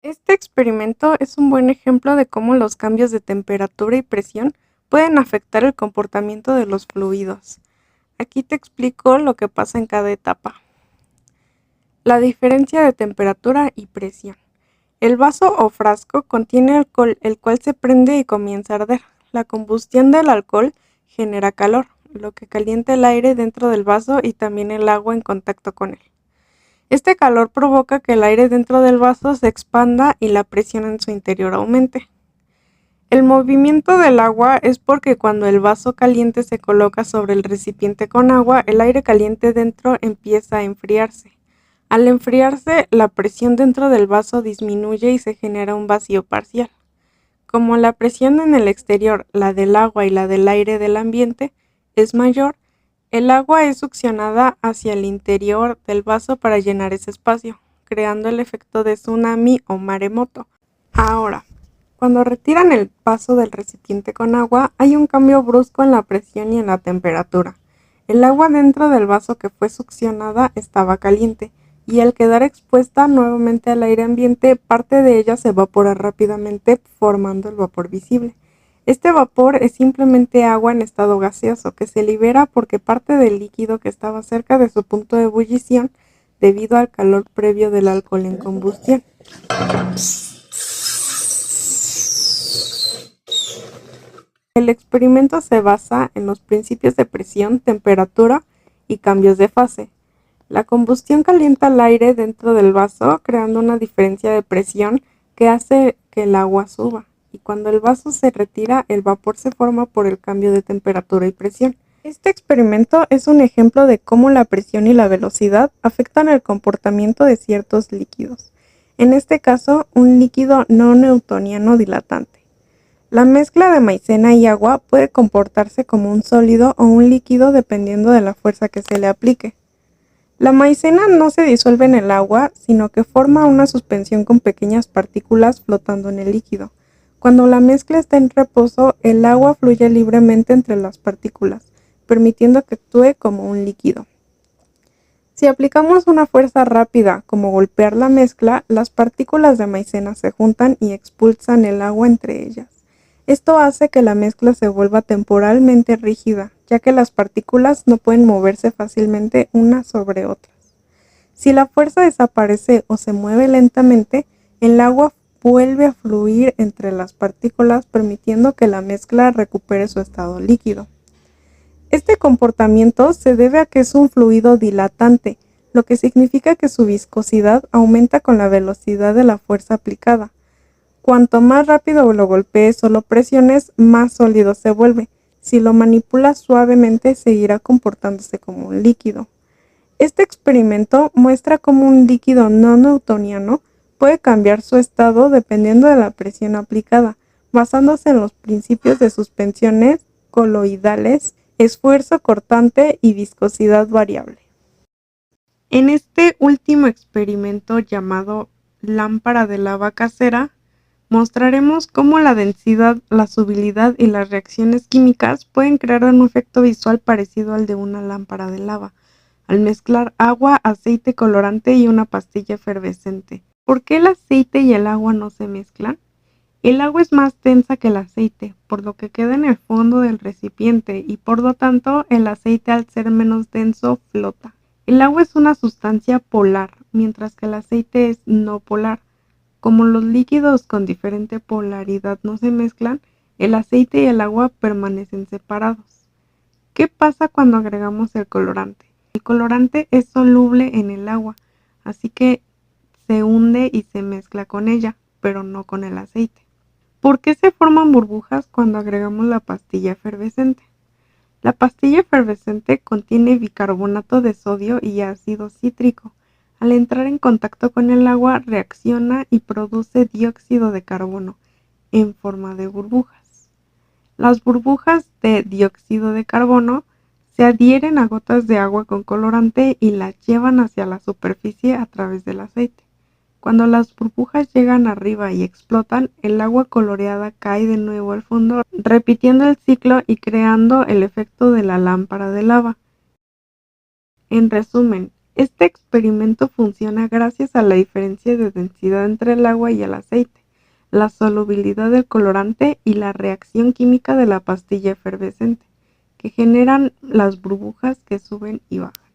Este experimento es un buen ejemplo de cómo los cambios de temperatura y presión pueden afectar el comportamiento de los fluidos. Aquí te explico lo que pasa en cada etapa. La diferencia de temperatura y presión. El vaso o frasco contiene alcohol, el cual se prende y comienza a arder. La combustión del alcohol genera calor, lo que calienta el aire dentro del vaso y también el agua en contacto con él. Este calor provoca que el aire dentro del vaso se expanda y la presión en su interior aumente. El movimiento del agua es porque cuando el vaso caliente se coloca sobre el recipiente con agua, el aire caliente dentro empieza a enfriarse. Al enfriarse, la presión dentro del vaso disminuye y se genera un vacío parcial. Como la presión en el exterior, la del agua y la del aire del ambiente, es mayor, el agua es succionada hacia el interior del vaso para llenar ese espacio, creando el efecto de tsunami o maremoto. Ahora, cuando retiran el vaso del recipiente con agua, hay un cambio brusco en la presión y en la temperatura. El agua dentro del vaso que fue succionada estaba caliente, y al quedar expuesta nuevamente al aire ambiente, parte de ella se evapora rápidamente, formando el vapor visible. Este vapor es simplemente agua en estado gaseoso que se libera porque parte del líquido que estaba cerca de su punto de ebullición debido al calor previo del alcohol en combustión. El experimento se basa en los principios de presión, temperatura y cambios de fase. La combustión calienta el aire dentro del vaso, creando una diferencia de presión que hace que el agua suba, y cuando el vaso se retira, el vapor se forma por el cambio de temperatura y presión. Este experimento es un ejemplo de cómo la presión y la velocidad afectan el comportamiento de ciertos líquidos. En este caso, un líquido no newtoniano dilatante. La mezcla de maicena y agua puede comportarse como un sólido o un líquido dependiendo de la fuerza que se le aplique. La maicena no se disuelve en el agua, sino que forma una suspensión con pequeñas partículas flotando en el líquido. Cuando la mezcla está en reposo, el agua fluye libremente entre las partículas, permitiendo que actúe como un líquido. Si aplicamos una fuerza rápida, como golpear la mezcla, las partículas de maicena se juntan y expulsan el agua entre ellas. Esto hace que la mezcla se vuelva temporalmente rígida, ya que las partículas no pueden moverse fácilmente unas sobre otras. Si la fuerza desaparece o se mueve lentamente, el agua vuelve a fluir entre las partículas, permitiendo que la mezcla recupere su estado líquido. Este comportamiento se debe a que es un fluido dilatante, lo que significa que su viscosidad aumenta con la velocidad de la fuerza aplicada. Cuanto más rápido lo golpees o lo presiones, más sólido se vuelve. Si lo manipulas suavemente, seguirá comportándose como un líquido. Este experimento muestra cómo un líquido no newtoniano puede cambiar su estado dependiendo de la presión aplicada, basándose en los principios de suspensiones coloidales, esfuerzo cortante y viscosidad variable. En este último experimento llamado lámpara de lava casera, mostraremos cómo la densidad, la solubilidad y las reacciones químicas pueden crear un efecto visual parecido al de una lámpara de lava, al mezclar agua, aceite colorante y una pastilla efervescente. ¿Por qué el aceite y el agua no se mezclan? El agua es más densa que el aceite, por lo que queda en el fondo del recipiente y por lo tanto el aceite al ser menos denso flota. El agua es una sustancia polar, mientras que el aceite es no polar. Como los líquidos con diferente polaridad no se mezclan, el aceite y el agua permanecen separados. ¿Qué pasa cuando agregamos el colorante? El colorante es soluble en el agua, así que se hunde y se mezcla con ella, pero no con el aceite. ¿Por qué se forman burbujas cuando agregamos la pastilla efervescente? La pastilla efervescente contiene bicarbonato de sodio y ácido cítrico. Al entrar en contacto con el agua, reacciona y produce dióxido de carbono en forma de burbujas. Las burbujas de dióxido de carbono se adhieren a gotas de agua con colorante y las llevan hacia la superficie a través del aceite. Cuando las burbujas llegan arriba y explotan, el agua coloreada cae de nuevo al fondo, repitiendo el ciclo y creando el efecto de la lámpara de lava. En resumen, Este experimento funciona gracias a la diferencia de densidad entre el agua y el aceite, la solubilidad del colorante y la reacción química de la pastilla efervescente, que generan las burbujas que suben y bajan.